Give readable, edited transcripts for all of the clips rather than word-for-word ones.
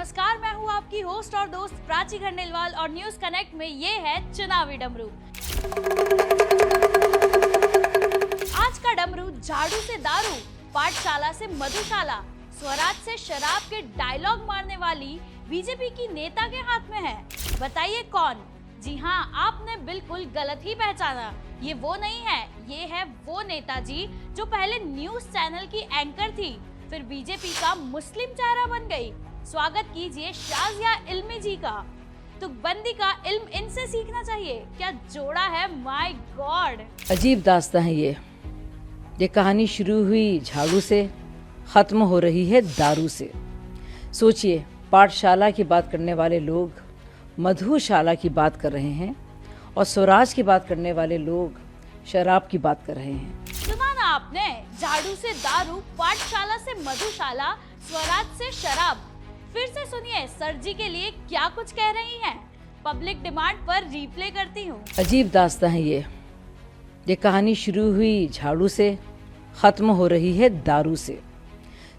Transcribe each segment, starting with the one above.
नमस्कार, मैं हूँ आपकी होस्ट और दोस्त प्राची खंडेलवाल और न्यूज कनेक्ट में ये है चुनावी डमरू। आज का डमरू झाड़ू से दारू, पाठशाला से मधुशाला, स्वराज से शराब के डायलॉग मारने वाली बीजेपी की नेता के हाथ में है। बताइए कौन? जी हाँ, आपने बिल्कुल गलत ही पहचाना। ये वो नहीं है, ये है वो नेताजी जो पहले न्यूज चैनल की एंकर थी, फिर बीजेपी का मुस्लिम चेहरा बन गई। स्वागत कीजिए शाजिया इल्मी जी का। तुकबंदी का इल्म इनसे सीखना चाहिए। क्या जोड़ा है, माय गॉड। अजीब दास्तां है ये कहानी शुरू हुई झाड़ू से, खत्म हो रही है दारू से। सोचिए, पाठशाला की बात करने वाले लोग मधुशाला की बात कर रहे हैं और स्वराज की बात करने वाले लोग शराब की बात कर रहे हैं। सुना ना आपने, झाड़ू से दारू, पाठशाला से मधुशाला, स्वराज से शराब। फिर से सुनिए सर जी के लिए क्या कुछ कह रही हैं। पब्लिक डिमांड पर रिप्ले करती हूँ। अजीब दास्तां है ये कहानी शुरू हुई झाड़ू से, खत्म हो रही है दारू से।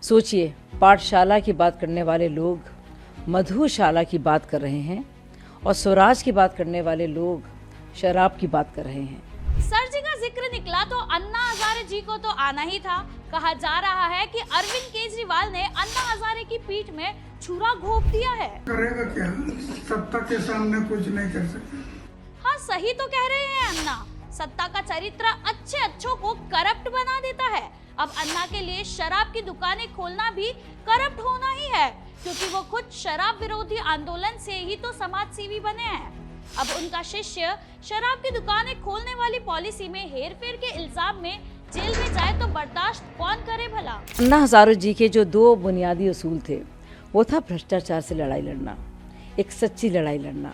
सोचिए, पाठशाला की बात करने वाले लोग मधुशाला की बात कर रहे हैं और स्वराज की बात करने वाले लोग शराब की बात कर रहे हैं। सर जी का जिक्र निकला तो अन्ना हजारे जी को तो आना ही था। कहा जा रहा है कि अरविंद केजरीवाल ने अन्ना हजारे की पीठ में छुरा घोंप दिया है। करेगा क्या? सत्ता के सामने कुछ नहीं कर सकते। हाँ, सही तो कह रहे हैं अन्ना। सत्ता का चरित्र अच्छे अच्छों को करप्ट बना देता है। अब अन्ना के लिए शराब की दुकानें खोलना भी करप्ट होना ही है, क्योंकि वो खुद शराब विरोधी आंदोलन से ही तो समाज सेवी बने हैं। अब उनका शिष्य शराब की दुकानें खोलने वाली पॉलिसी में हेरफेर के इल्जाम में जेल में जाए तो बर्दाश्त कौन करे भला। अन्ना हजारे जी के जो दो बुनियादी उसूल थे, वो था भ्रष्टाचार से लड़ाई लड़ना, एक सच्ची लड़ाई लड़ना,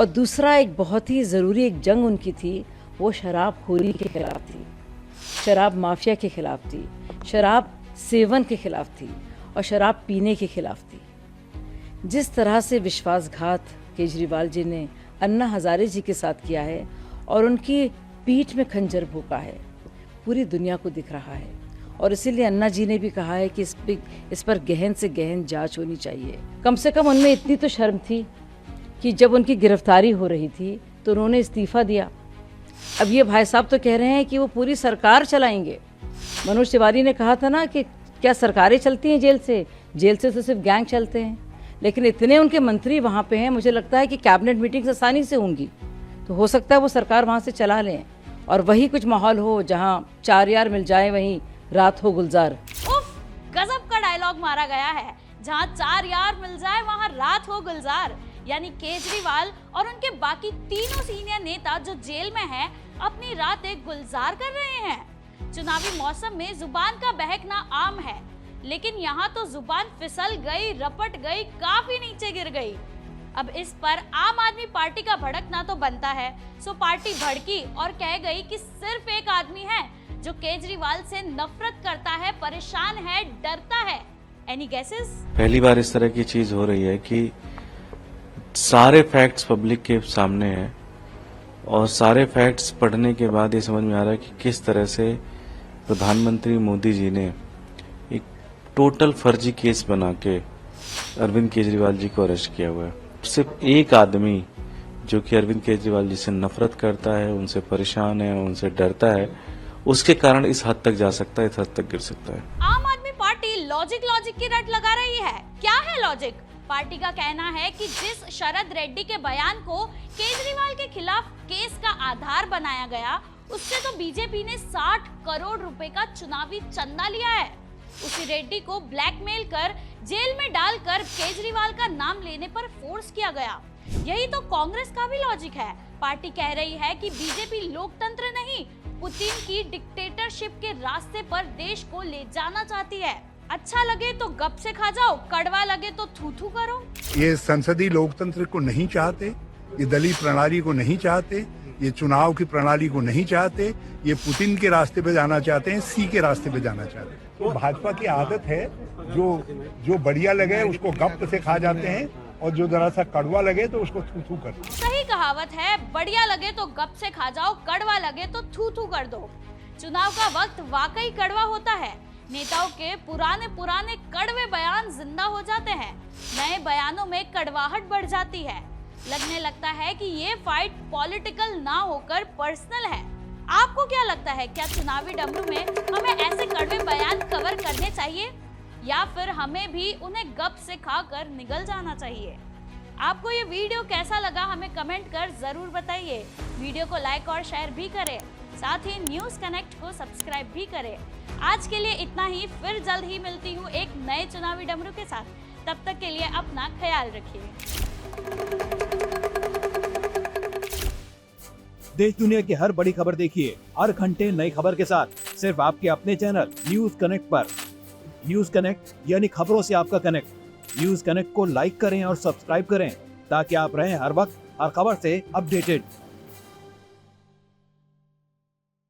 और दूसरा एक बहुत ही ज़रूरी एक जंग उनकी थी, वो शराबखोरी के खिलाफ थी, शराब माफिया के खिलाफ थी, शराब सेवन के खिलाफ थी और शराब पीने के खिलाफ थी। जिस तरह से विश्वासघात केजरीवाल जी ने अन्ना हजारे जी के साथ किया है और उनकी पीठ में खंजर भोंका है, पूरी दुनिया को दिख रहा है। और इसीलिए अन्ना जी ने भी कहा है कि इस पर गहन से गहन जांच होनी चाहिए। कम से कम उनमें इतनी तो शर्म थी कि जब उनकी गिरफ्तारी हो रही थी तो उन्होंने इस्तीफा दिया। अब ये भाई साहब तो कह रहे हैं कि वो पूरी सरकार चलाएंगे। मनोज तिवारी ने कहा था ना कि क्या सरकारें चलती हैं जेल से? जेल से तो सिर्फ गैंग चलते हैं। लेकिन इतने उनके मंत्री वहाँ पे हैं, मुझे लगता है कि कैबिनेट मीटिंग्स आसानी से होंगी, तो हो सकता है वो सरकार वहाँ से चला लें और वही कुछ माहौल हो जहाँ 4 यार मिल जाए वहीं रात हो गुलजार। उफ, गजब का डायलॉग मारा गया है। जहाँ 4 यार मिल जाए वहाँ रात हो गुलजार। यानी केजरीवाल और उनके बाकी तीनों सीनियर नेता जो जेल में हैं, अपनी रातें गुलजार कर रहे हैं। चुनावी मौसम में जुबान का बहकना आम है, लेकिन यहाँ तो जुबान फिसल गई, रपट गई, काफी नीचे गिर गई। अब इस पर आम आदमी पार्टी का भड़कना तो बनता है। सो पार्टी भड़की और कह गई कि सिर्फ एक आदमी है जो केजरीवाल से नफरत करता है, परेशान है, डरता है। Any guesses? पहली बार इस तरह की चीज हो रही है कि सारे फैक्ट्स पब्लिक के सामने हैं और सारे फैक्ट्स पढ़ने के बाद ये समझ में आ रहा है कि किस तरह से प्रधानमंत्री मोदी जी ने एक टोटल फर्जी केस बना के अरविंद केजरीवाल जी को अरेस्ट किया हुआ है। सिर्फ एक आदमी जो कि अरविंद केजरीवाल जी से नफरत करता है, उनसे परेशान है, उनसे डरता है, उसके कारण इस हद तक जा सकता है, इस हद तक गिर सकता है। आम आदमी पार्टी लॉजिक की रट लगा रही है। क्या है लॉजिक? पार्टी का कहना है कि जिस शरद रेड्डी के बयान को केजरीवाल के खिलाफ केस का आधार बनाया गया, उससे तो बीजेपी ने 60 करोड़ रुपए का चुनावी चंदा लिया है। उसी रेड्डी को ब्लैकमेल कर जेल में डालकर केजरीवाल का नाम लेने पर फोर्स किया गया। यही तो कांग्रेस का भी लॉजिक है। पार्टी कह रही है कि बीजेपी लोकतंत्र नहीं, पुतिन की डिक्टेटरशिप के रास्ते पर देश को ले जाना चाहती है। अच्छा लगे तो गप से खा जाओ, कड़वा लगे तो थू थू करो। ये संसदीय लोकतंत्र को नहीं चाहते, ये दलीय प्रणाली को नहीं चाहते, ये चुनाव की प्रणाली को नहीं चाहते, ये पुतिन के रास्ते पे जाना चाहते हैं, सी के रास्ते पे जाना चाहते हैं। तो भाजपा की आदत है, जो बढ़िया लगे उसको गप से खा जाते हैं और जो जरा सा कड़वा लगे तो उसको थू थू करते हैं। सही कहावत है, बढ़िया लगे तो गप से खा जाओ, कड़वा लगे तो थू थू कर दो। चुनाव का वक्त वाकई कड़वा होता है, नेताओं के पुराने कड़वे बयान जिंदा हो जाते हैं, नए बयानों में कड़वाहट बढ़ जाती है। लगने लगता है कि ये फाइट पॉलिटिकल ना होकर पर्सनल है। आपको क्या लगता है, क्या चुनावी डमरू में हमें ऐसे कड़वे बयान कवर करने चाहिए या फिर हमें भी उन्हें गप से खाकर निगल जाना चाहिए? आपको ये वीडियो कैसा लगा हमें कमेंट कर जरूर बताइए। वीडियो को लाइक और शेयर भी करें, साथ ही न्यूज कनेक्ट को सब्सक्राइब भी करें। आज के लिए इतना ही, फिर जल्द ही मिलती हूँ एक नए चुनावी डमरू के साथ। तब तक के लिए अपना ख्याल रखिए। देश दुनिया की हर बड़ी खबर देखिए हर घंटे नई खबर के साथ, सिर्फ आपके अपने चैनल न्यूज कनेक्ट पर। न्यूज कनेक्ट यानी खबरों से आपका कनेक्ट। न्यूज कनेक्ट को लाइक करें और सब्सक्राइब करें ताकि आप रहें हर वक्त हर खबर से अपडेटेड।